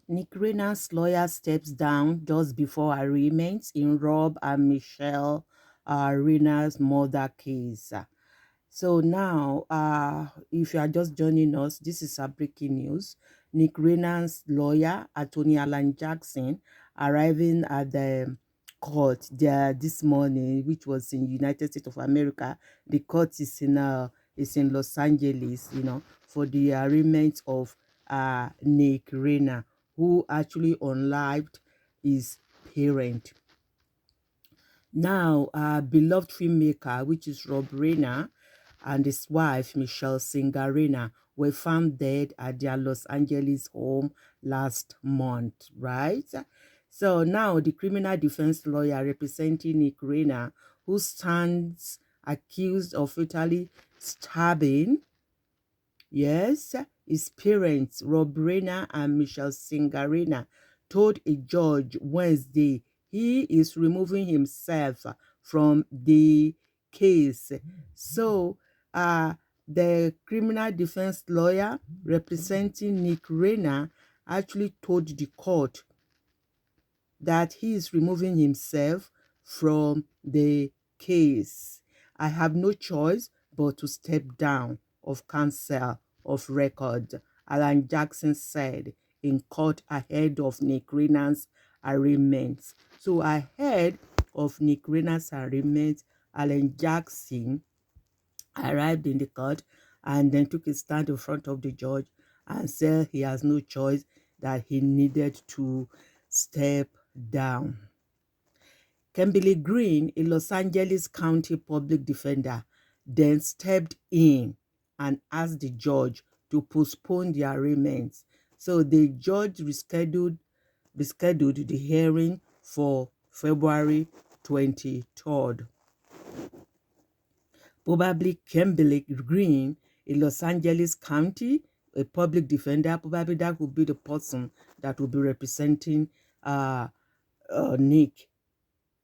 REINER's lawyer steps down just before arraignment in Rob and Michelle REINER's murder case. So now, if you are just joining us, this is our breaking news. REINER's lawyer, Attorney Alan Jackson, arriving at the court there this morning, which was in United States of America. The court is in Los Angeles, for the arraignment of REINER, who actually unlived his parent. Now, our beloved filmmaker, which is Rob REINER, and his wife, Michelle REINER, were found dead at their Los Angeles home last month, right? So now the criminal defense lawyer representing REINER, who stands accused of fatally stabbing, yes, his parents, Rob REINER and Michelle REINER, told a judge Wednesday he is removing himself from the case. So, the criminal defense lawyer representing REINER actually told the court that he is removing himself from the case. I have no choice but to step down of counsel of record, Alan Jackson said in court ahead of REINER's arraignment. So ahead of REINER's arraignment, Alan Jackson arrived in the court and then took a stand in front of the judge and said he has no choice, that he needed to step down. Kimberly Green, a Los Angeles County public defender, then stepped in and asked the judge to postpone the arraignment. So the judge rescheduled the hearing for February 23rd. Probably Kimberly Green, a Los Angeles County, a public defender, probably that would be the person that will be representing Nick.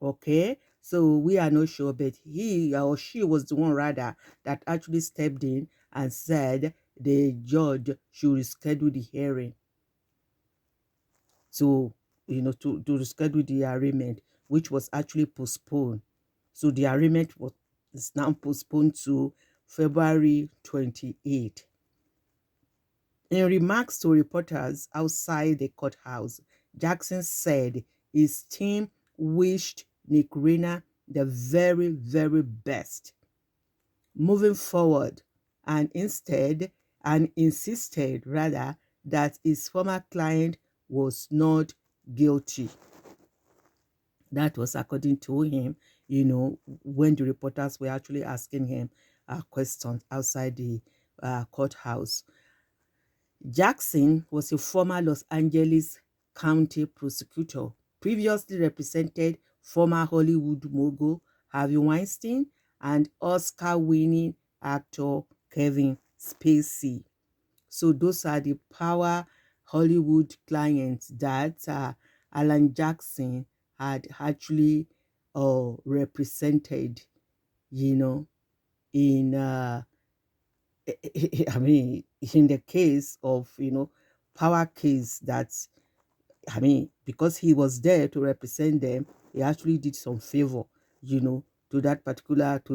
Okay, so we are not sure, but he or she was the one rather that actually stepped in and said the judge should reschedule the hearing. So, to reschedule the arraignment, which was actually postponed. So the arraignment is now postponed to February 28th. In remarks to reporters outside the courthouse, Jackson said his team wished REINER the very, very best moving forward, and insisted rather that his former client was not guilty. That was according to him, when the reporters were actually asking him questions outside the courthouse. Jackson was a former Los Angeles County prosecutor, previously represented former Hollywood mogul Harvey Weinstein and Oscar-winning actor Kevin Spacey. So those are the power Hollywood clients that Alan Jackson had actually represented, in I mean, in the case of, power case that, because he was there to represent them, he actually did some favor, to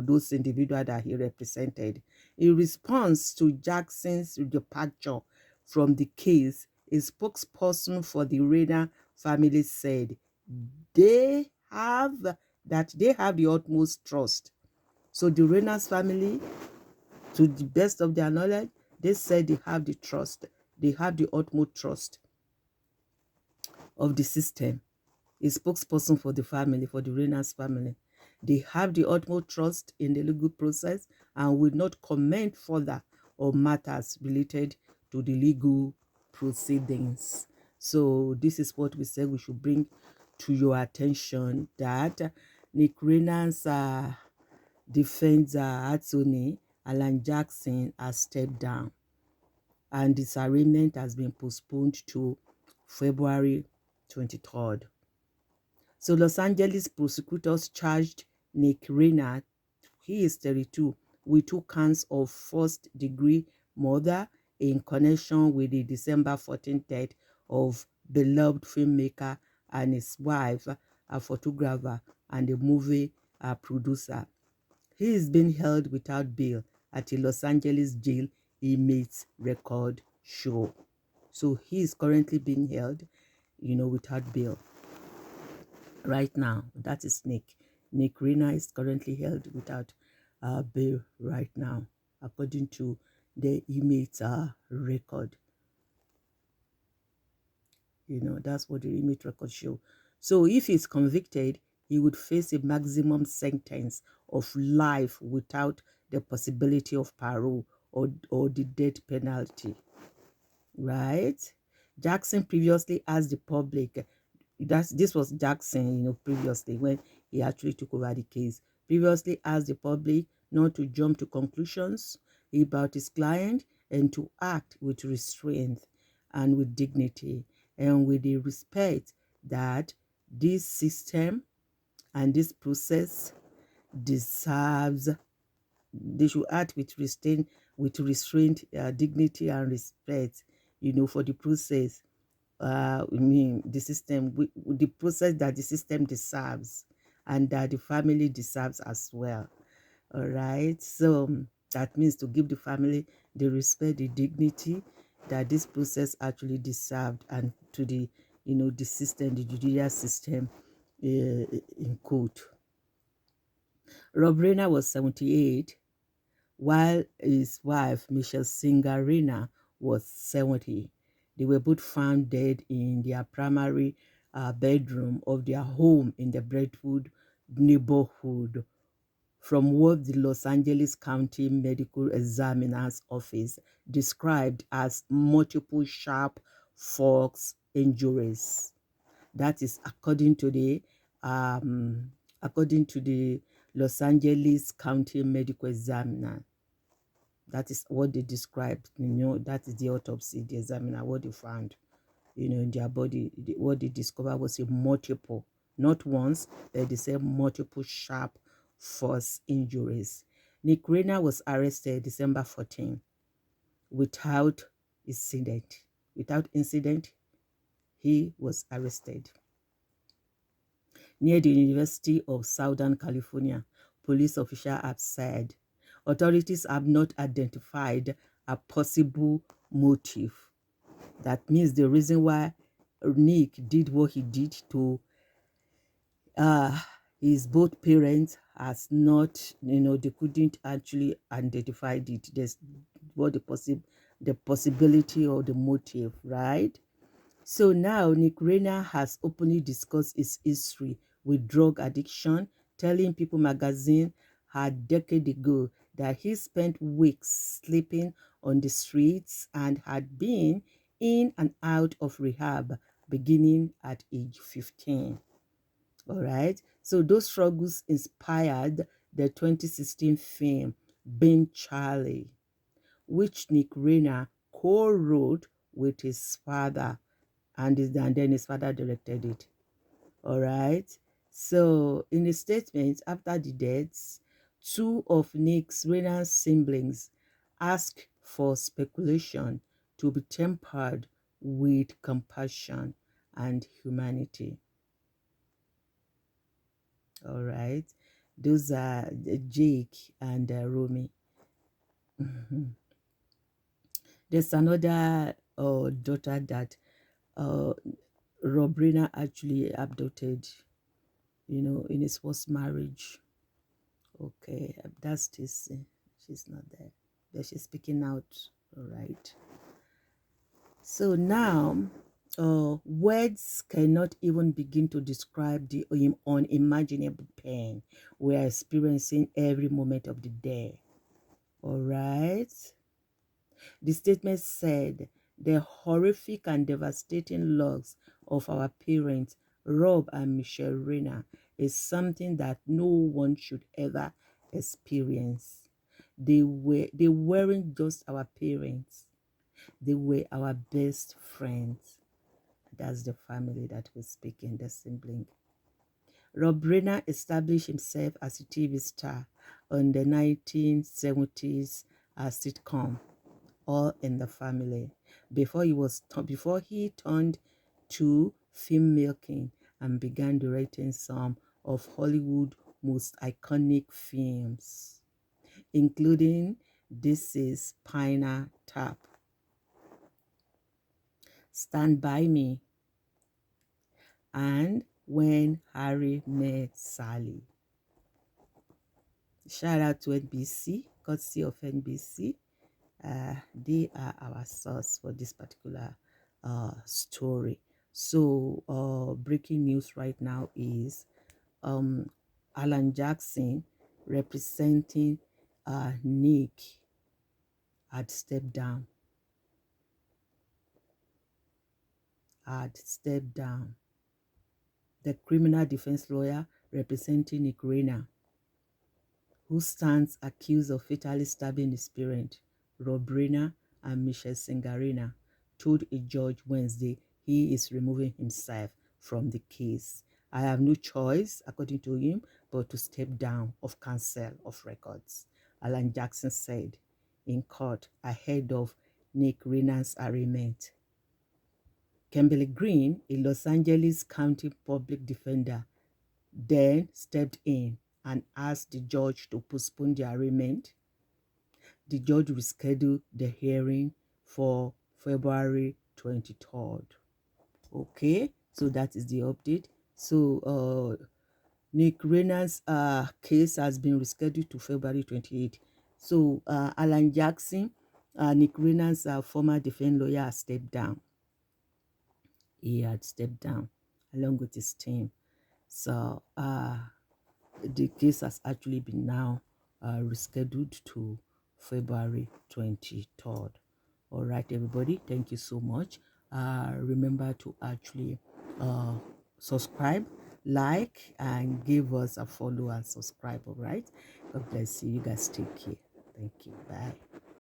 those individuals that he represented. In response to Jackson's departure from the case, a spokesperson for the REINER family said they have the utmost trust. So the REINER's family, to the best of their knowledge, they said they have the trust. They have the utmost trust of the system. A spokesperson for the family, for the REINER's family. They have the utmost trust in the legal process and will not comment further on matters related to the legal proceedings. So this is what we said we should bring to your attention, that REINER's defense attorney, Alan Jackson, has stepped down, and this arraignment has been postponed to February 23rd. So Los Angeles prosecutors charged REINER, he is 32, with 2 counts of first-degree murder in connection with the December 14th death of beloved filmmaker, and his wife, a photographer and a movie producer. He is being held without bail at a Los Angeles jail inmates record show. So he is currently being held, without bail right now. That is Nick. Nick REINER is currently held without bail right now, according to the inmates record. That's what the inmate record show. So if he's convicted, he would face a maximum sentence of life without the possibility of parole or the death penalty, right? Jackson previously asked the public, this was Jackson, previously when he actually took over the case, previously asked the public not to jump to conclusions about his client and to act with restraint and with dignity and with the respect that this system and this process deserves. They should act with restraint, dignity, and respect, for the process. The system, the process that the system deserves, and that the family deserves as well. All right. So that means to give the family the respect, the dignity that this process actually deserved, and to the system, the judicial system, in quote. Rob REINER was 78, while his wife, Michelle REINER, was 70. They were both found dead in their primary bedroom of their home in the Brentwood neighborhood, from what the Los Angeles County Medical Examiner's Office described as multiple sharp force injuries. That is according to the Los Angeles County Medical Examiner. That is what they described. That is the autopsy, the examiner, what they found, in their body. What they discovered was a multiple, not once, but they said multiple sharp force injuries. Nick REINER was arrested December 14 without incident. Without incident, he was arrested. Near the University of Southern California, police officials have said authorities have not identified a possible motive. That means the reason why Nick did what he did to his both parents has not, they couldn't actually identify it. There's what the possibility or the motive, right? So now Nick REINER has openly discussed his history with drug addiction, telling People magazine a decade ago that he spent weeks sleeping on the streets and had been in and out of rehab beginning at age 15. All right. So those struggles inspired the 2016 film Being Charlie, which Nick REINER co-wrote with his father, and then his father directed it. All right. So in a statement after the deaths, two of Nick REINER's siblings asked for speculation to be tempered with compassion and humanity. All right. Those are Jake and Romy. There's another daughter that Rob REINER actually abducted, in his first marriage. Okay, that's this. She's not there, but she's speaking out. All right. So now, words cannot even begin to describe the unimaginable pain we are experiencing every moment of the day. All right. The statement said the horrific and devastating loss of our parents, Rob and Michele REINER, is something that no one should ever experience. They weren't just our parents. They were our best friends. That's the family that we're speaking, the sibling. Rob REINER established himself as a TV star on the 1970s sitcom All in the Family before he turned to filmmaking and began directing some of Hollywood's most iconic films, including This Is Spinal Tap, Stand By Me, and When Harry Met Sally. Shout out to NBC, courtesy of NBC. They are our source for this particular story. So, breaking news right now is Alan Jackson, representing Nick, had stepped down. The criminal defense lawyer representing Nick REINER, who stands accused of fatally stabbing his parent, Rob REINER and Michelle REINER, told a judge Wednesday he is removing himself from the case. I have no choice, according to him, but to step down of counsel of records, Alan Jackson said in court ahead of Nick REINER's arraignment. Kimberly Green, a Los Angeles County public defender, then stepped in and asked the judge to postpone the arraignment. The judge rescheduled the hearing for February 23rd. Okay, so that is the update. So Nick REINER's case has been rescheduled to February 28th. So Alan Jackson, Nick REINER's former defense lawyer, has stepped down. He had stepped down along with his team. So the case has actually been now rescheduled to February 23rd. All right, everybody, thank you so much. Remember to actually subscribe, like, and give us a follow and subscribe. All right, God bless you. You guys take care. Thank you. Bye.